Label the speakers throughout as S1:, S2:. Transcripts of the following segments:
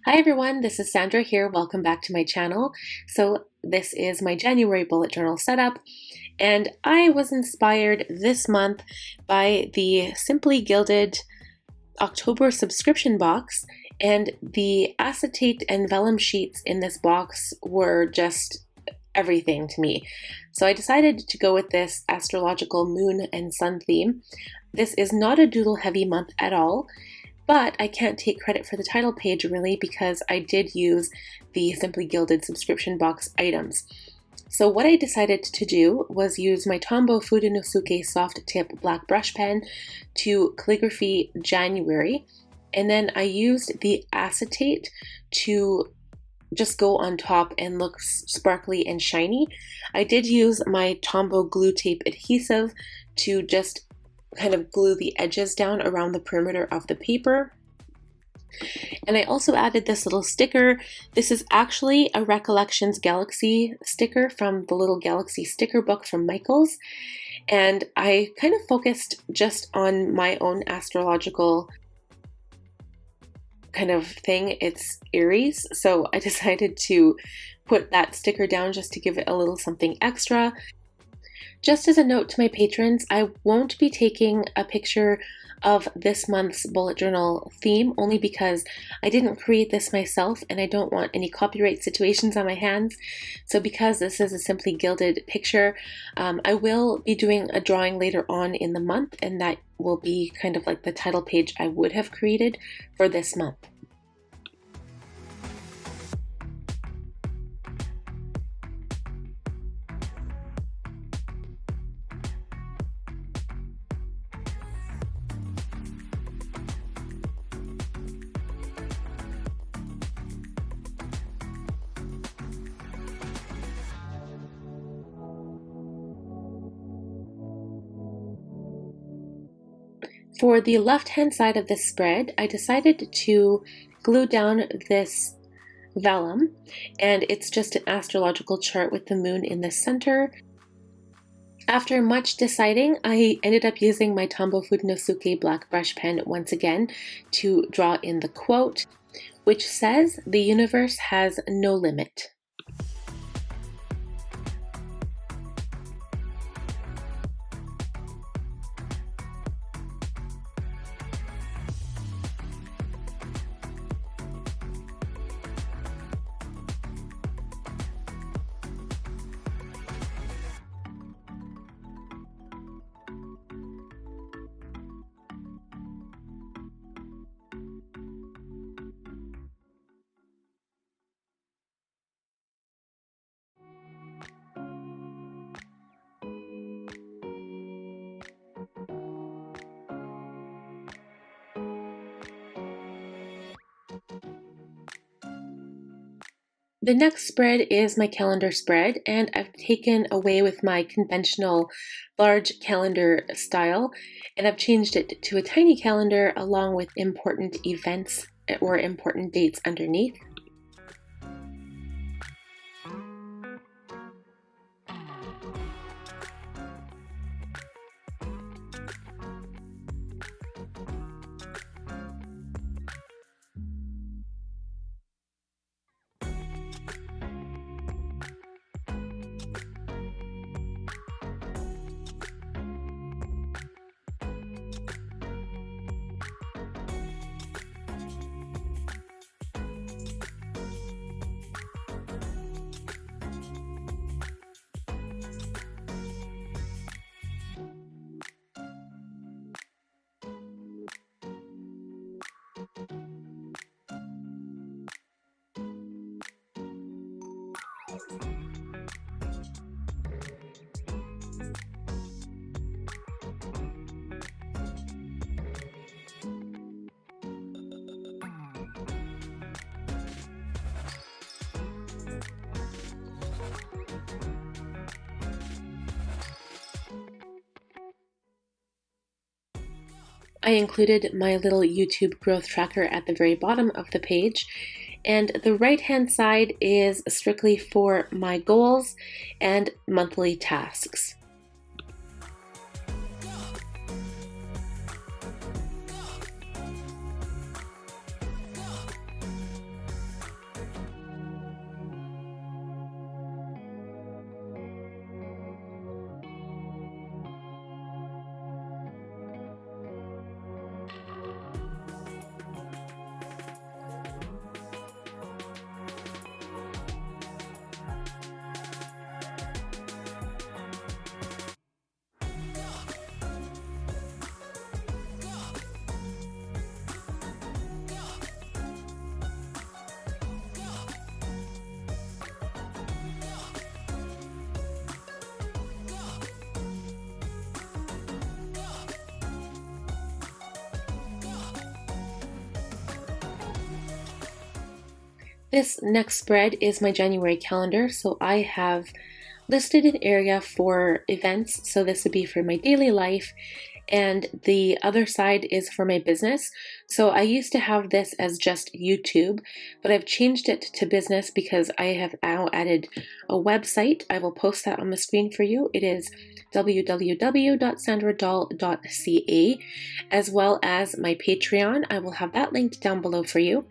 S1: Hi everyone, this is Sandra here. Welcome back to my channel. So this is my January bullet journal setup, and I was inspired this month by the Simply Gilded October subscription box, and the acetate and vellum sheets in this box were just everything to me. So I decided to go with this astrological moon and sun theme. This is not a doodle heavy month at all. But I can't take credit for the title page really because I did use the Simply Gilded subscription box items. So what I decided to do was use my Tombow Fudenosuke soft tip black brush pen to calligraphy January, and then I used the acetate to just go on top and look sparkly and shiny. I did use my Tombow glue tape adhesive to just kind of glue the edges down around the perimeter of the paper. And I also added this little sticker. This is actually a Recollections Galaxy sticker from the little Galaxy sticker book from Michaels. And I kind of focused just on my own astrological kind of thing. It's Aries, so I decided to put that sticker down just to give it a little something extra. Just as a note to my patrons, I won't be taking a picture of this month's bullet journal theme only because I didn't create this myself and I don't want any copyright situations on my hands. So because this is a Simply Gilded picture, I will be doing a drawing later on in the month, and that will be kind of like the title page I would have created for this month. For the left-hand side of this spread, I decided to glue down this vellum, and it's just an astrological chart with the moon in the center. After much deciding, I ended up using my Tombow Fudenosuke black brush pen once again to draw in the quote, which says, "The universe has no limit." The next spread is my calendar spread, and I've taken away with my conventional large calendar style, and I've changed it to a tiny calendar along with important events or important dates underneath. I included my little YouTube growth tracker at the very bottom of the page, and the right hand side is strictly for my goals and monthly tasks. This next spread is my January calendar, so I have listed an area for events, so this would be for my daily life, and the other side is for my business. So I used to have this as just YouTube, but I've changed it to business because I have now added a website. I will post that on the screen for you. It is www.sandradahl.ca, as well as my Patreon. I will have that linked down below for you.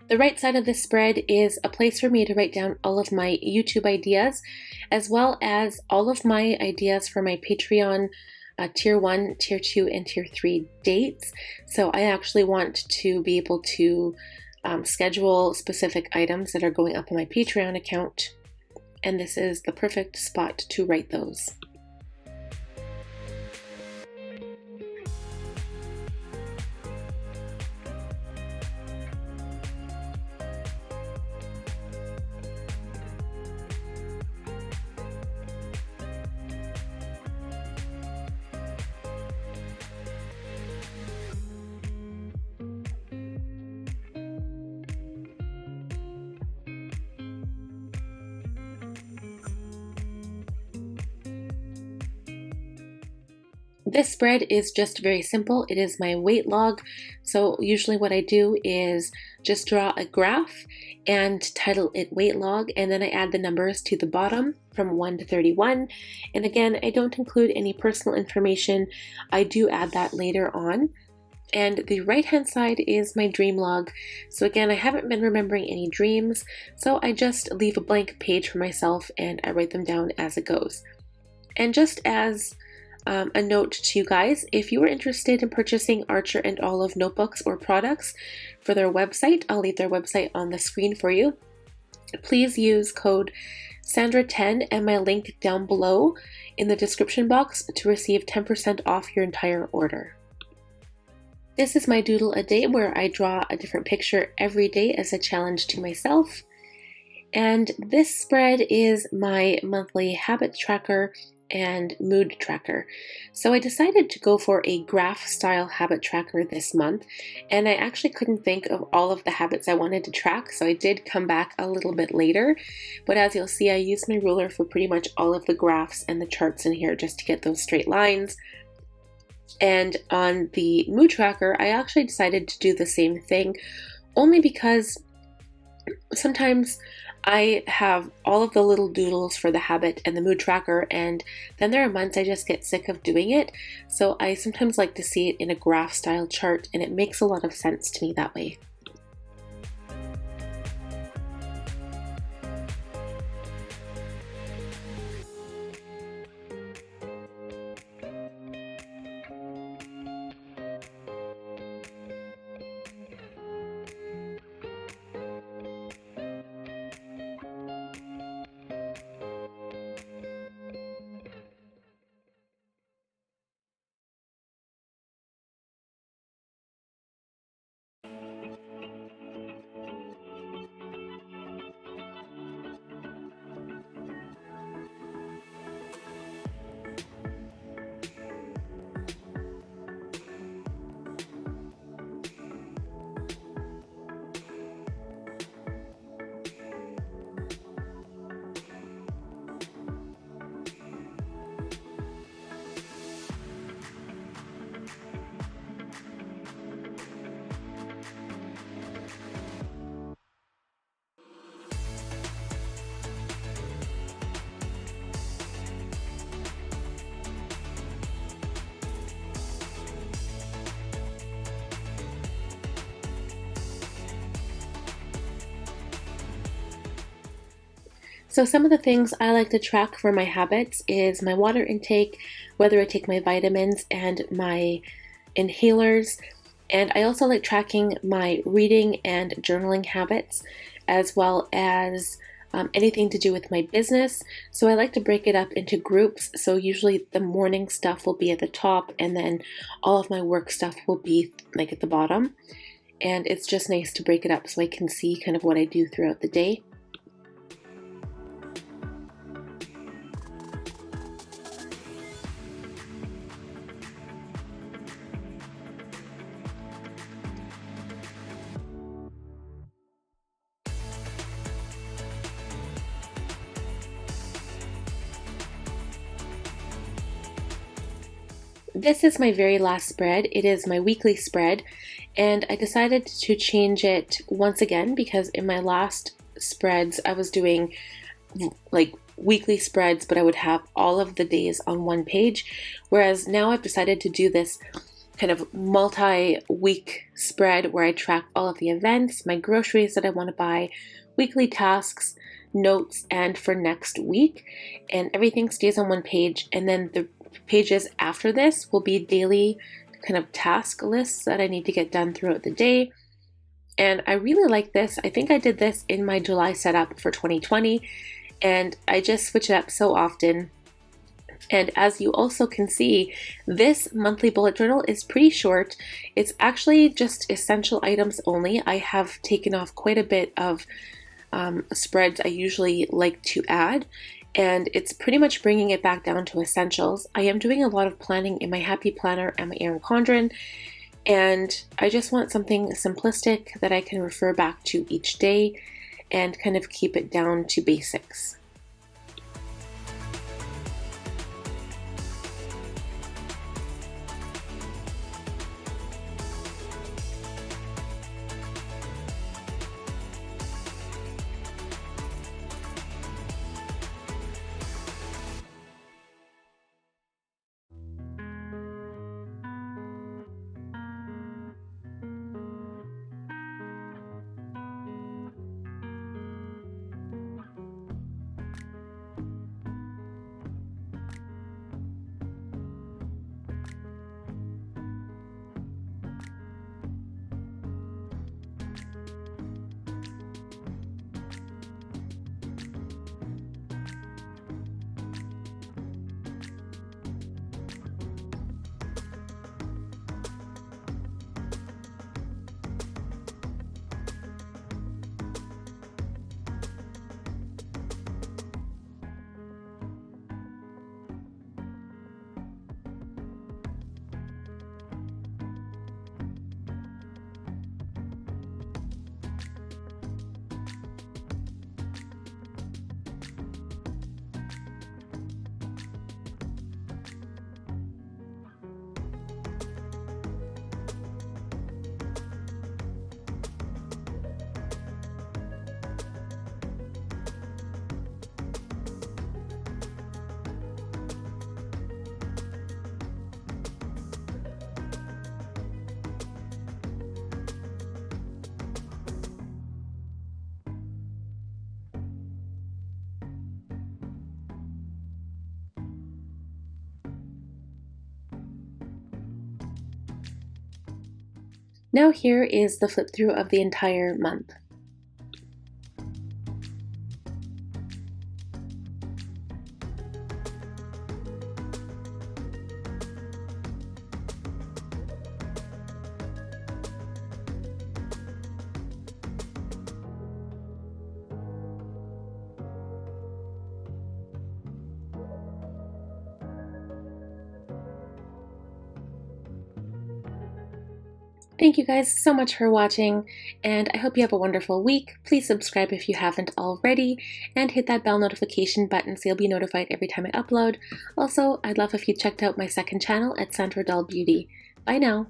S1: The right side of this spread is a place for me to write down all of my YouTube ideas, as well as all of my ideas for my Patreon Tier 1, Tier 2, and Tier 3 dates. So I actually want to be able to schedule specific items that are going up on my Patreon account, and this is the perfect spot to write those. This spread is just very simple. It is my weight log. So usually what I do is just draw a graph and title it weight log, and then I add the numbers to the bottom from 1 to 31. And again, I don't include any personal information. I do add that later on. And the right hand side is my dream log. So again, I haven't been remembering any dreams, so I just leave a blank page for myself and I write them down as it goes. And just as a note to you guys, if you are interested in purchasing Archer and Olive notebooks or products for their website, I'll leave their website on the screen for you. Please use code Sandra10 and my link down below in the description box to receive 10% off your entire order. This is my doodle a day, where I draw a different picture every day as a challenge to myself. And this spread is my monthly habit tracker and mood tracker. So I decided to go for a graph style habit tracker this month, and I actually couldn't think of all of the habits I wanted to track, so I did come back a little bit later. But as you'll see, I used my ruler for pretty much all of the graphs and the charts in here just to get those straight lines. And on the mood tracker, I actually decided to do the same thing, only because sometimes I have all of the little doodles for the habit and the mood tracker, and then there are months I just get sick of doing it. So I sometimes like to see it in a graph style chart, and it makes a lot of sense to me that way. So some of the things I like to track for my habits is my water intake, whether I take my vitamins and my inhalers, And I also like tracking my reading and journaling habits, as well as anything to do with my business. So I like to break it up into groups. So usually the morning stuff will be at the top, and then all of my work stuff will be like at the bottom. And it's just nice to break it up so I can see kind of what I do throughout the day. This is my very last spread. It is my weekly spread, and I decided to change it once again because in my last spreads I was doing like weekly spreads, but I would have all of the days on one page, whereas now I've decided to do this kind of multi-week spread where I track all of the events, my groceries that I want to buy, weekly tasks, notes, and for next week, and everything stays on one page. And then the pages after this will be daily kind of task lists that I need to get done throughout the day. And I really like this. I think I did this in my July setup for 2020, and I just switch it up so often. And as you also can see, this monthly bullet journal is pretty short. It's actually just essential items only. I have taken off quite a bit of spreads I usually like to add, and it's pretty much bringing it back down to essentials. I am doing a lot of planning in my Happy Planner and my Erin Condren, and I just want something simplistic that I can refer back to each day and kind of keep it down to basics. Now here is the flip through of the entire month. Thank you guys so much for watching, and I hope you have a wonderful week. Please subscribe if you haven't already, and hit that bell notification button so you'll be notified every time I upload. Also, I'd love if you checked out my second channel at Sandra Dahl Beauty. Bye now!